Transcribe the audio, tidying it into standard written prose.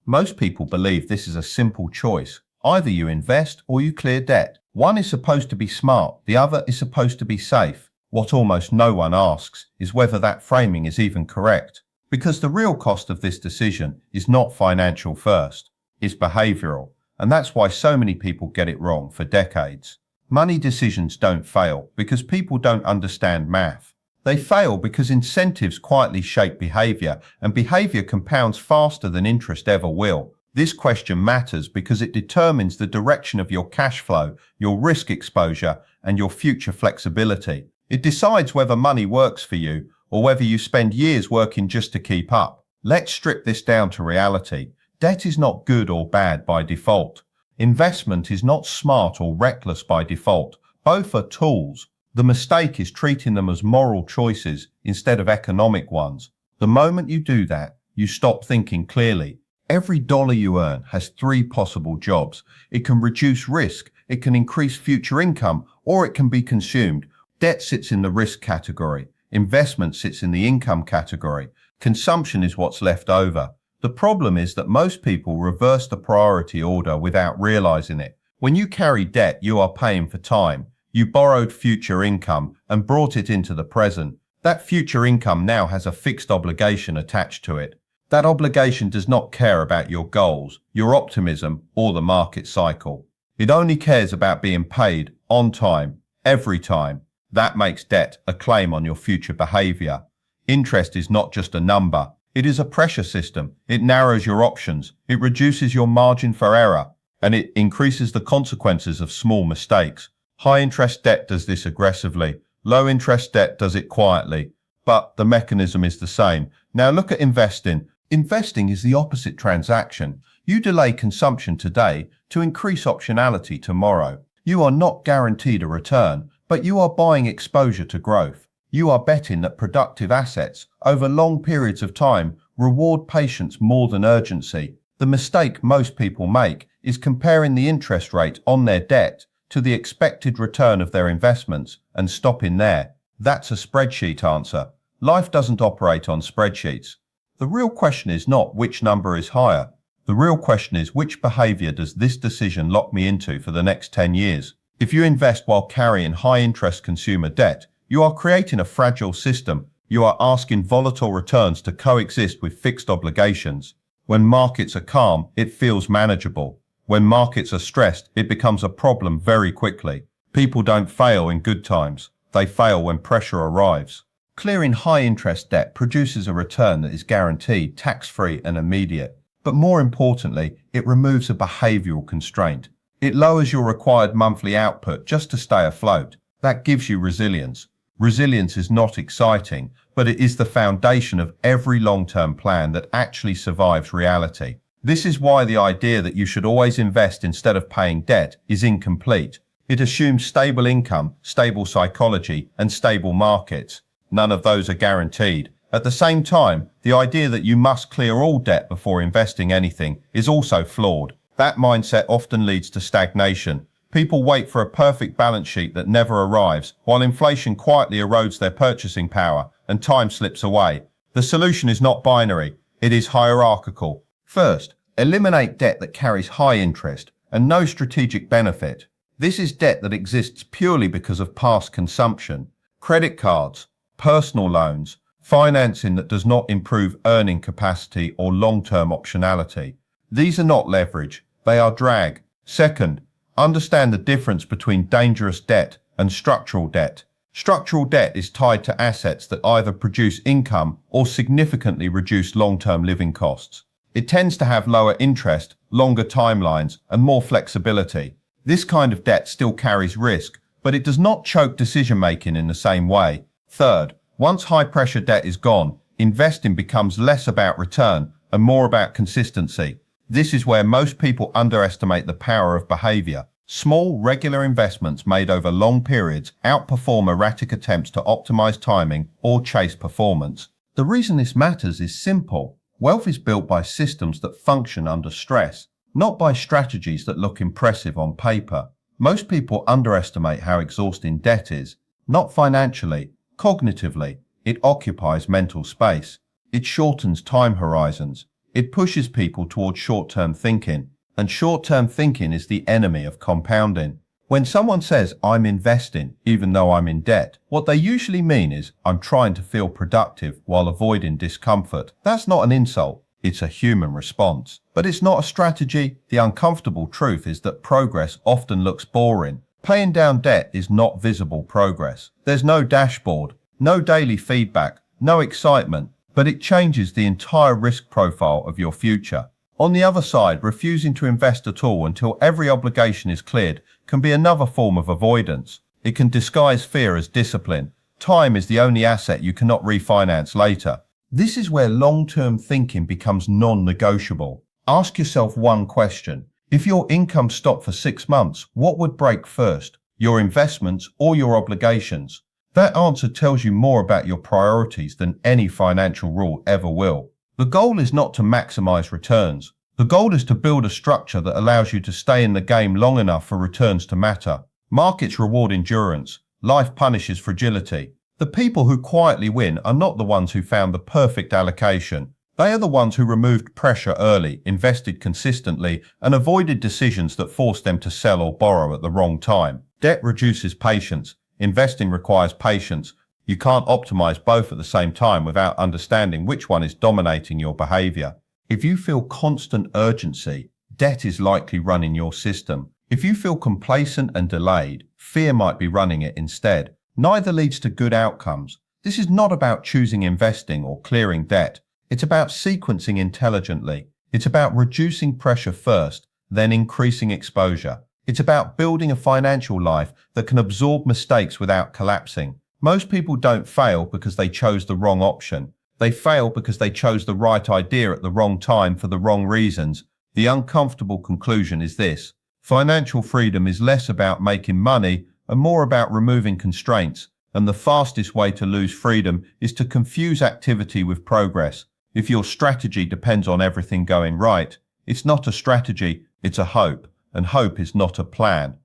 Most people believe this is a simple choice. Either you invest or you clear debt. One is supposed to be smart, the other is supposed to be safe. What almost no one asks is whether that framing is even correct. Because the real cost of this decision is not financial first, it's behavioral. And that's why so many people get it wrong for decades. Money decisions don't fail because people don't understand math. They fail because incentives quietly shape behavior, and behavior compounds faster than interest ever will. This question matters because it determines the direction of your cash flow, your risk exposure, and your future flexibility. It decides whether money works for you or whether you spend years working just to keep up. Let's strip this down to reality. Debt is not good or bad by default. Investment is not smart or reckless by default. Both are tools. The mistake is treating them as moral choices instead of economic ones. The moment you do that, you stop thinking clearly. Every dollar you earn has three possible jobs. It can reduce risk, it can increase future income, or it can be consumed. Debt sits in the risk category. Investment sits in the income category. Consumption is what's left over. The problem is that most people reverse the priority order without realizing it. When you carry debt, you are paying for time. You borrowed future income and brought it into the present. That future income now has a fixed obligation attached to it. That obligation does not care about your goals, your optimism, or the market cycle. It only cares about being paid on time, every time. That makes debt a claim on your future behavior. Interest is not just a number. It is a pressure system. It narrows your options. It reduces your margin for error, and it increases the consequences of small mistakes. High-interest debt does this aggressively. Low-interest debt does it quietly. But the mechanism is the same. Now look at investing. Investing is the opposite transaction. You delay consumption today to increase optionality tomorrow. You are not guaranteed a return, but you are buying exposure to growth. You are betting that productive assets, over long periods of time, reward patience more than urgency. The mistake most people make is comparing the interest rate on their debt to the expected return of their investments and stopping there. That's a spreadsheet answer. Life doesn't operate on spreadsheets. The real question is not which number is higher. The real question is which behavior does this decision lock me into for the next 10 years? If you invest while carrying high-interest consumer debt, you are creating a fragile system. You are asking volatile returns to coexist with fixed obligations. When markets are calm, it feels manageable. When markets are stressed, it becomes a problem very quickly. People don't fail in good times. They fail when pressure arrives. Clearing high-interest debt produces a return that is guaranteed, tax-free and immediate. But more importantly, it removes a behavioral constraint. It lowers your required monthly output just to stay afloat. That gives you resilience. Resilience is not exciting, but it is the foundation of every long-term plan that actually survives reality. This is why the idea that you should always invest instead of paying debt is incomplete. It assumes stable income, stable psychology, and stable markets. None of those are guaranteed. At the same time, the idea that you must clear all debt before investing anything is also flawed. That mindset often leads to stagnation. People wait for a perfect balance sheet that never arrives, while inflation quietly erodes their purchasing power and time slips away. The solution is not binary, it is hierarchical. First, eliminate debt that carries high interest and no strategic benefit. This is debt that exists purely because of past consumption. Credit cards, personal loans, financing that does not improve earning capacity or long-term optionality. These are not leverage, they are drag. Second, understand the difference between dangerous debt and structural debt. Structural debt is tied to assets that either produce income or significantly reduce long-term living costs. It tends to have lower interest, longer timelines, and more flexibility. This kind of debt still carries risk, but it does not choke decision-making in the same way. Third, once high-pressure debt is gone, investing becomes less about return and more about consistency. This is where most people underestimate the power of behavior. Small, regular investments made over long periods outperform erratic attempts to optimize timing or chase performance. The reason this matters is simple. Wealth is built by systems that function under stress, not by strategies that look impressive on paper. Most people underestimate how exhausting debt is, not financially, cognitively. It occupies mental space. It shortens time horizons. It pushes people towards short-term thinking, and short-term thinking is the enemy of compounding. When someone says, I'm investing, even though I'm in debt, what they usually mean is, I'm trying to feel productive while avoiding discomfort. That's not an insult. It's a human response. But it's not a strategy. The uncomfortable truth is that progress often looks boring. Paying down debt is not visible progress. There's no dashboard, no daily feedback, no excitement, but it changes the entire risk profile of your future. On the other side, refusing to invest at all until every obligation is cleared can be another form of avoidance. It can disguise fear as discipline. Time is the only asset you cannot refinance later. This is where long-term thinking becomes non-negotiable. Ask yourself one question. If your income stopped for 6 months, what would break first? Your investments or your obligations? That answer tells you more about your priorities than any financial rule ever will. The goal is not to maximize returns. The goal is to build a structure that allows you to stay in the game long enough for returns to matter. Markets reward endurance. Life punishes fragility. The people who quietly win are not the ones who found the perfect allocation. They are the ones who removed pressure early, invested consistently, and avoided decisions that forced them to sell or borrow at the wrong time. Debt reduces patience. Investing requires patience. You can't optimize both at the same time without understanding which one is dominating your behavior. If you feel constant urgency, debt is likely running your system. If you feel complacent and delayed, fear might be running it instead. Neither leads to good outcomes. This is not about choosing investing or clearing debt. It's about sequencing intelligently. It's about reducing pressure first, then increasing exposure. It's about building a financial life that can absorb mistakes without collapsing. Most people don't fail because they chose the wrong option. They fail because they chose the right idea at the wrong time for the wrong reasons. The uncomfortable conclusion is this: financial freedom is less about making money and more about removing constraints. And the fastest way to lose freedom is to confuse activity with progress. If your strategy depends on everything going right, it's not a strategy, it's a hope. And hope is not a plan.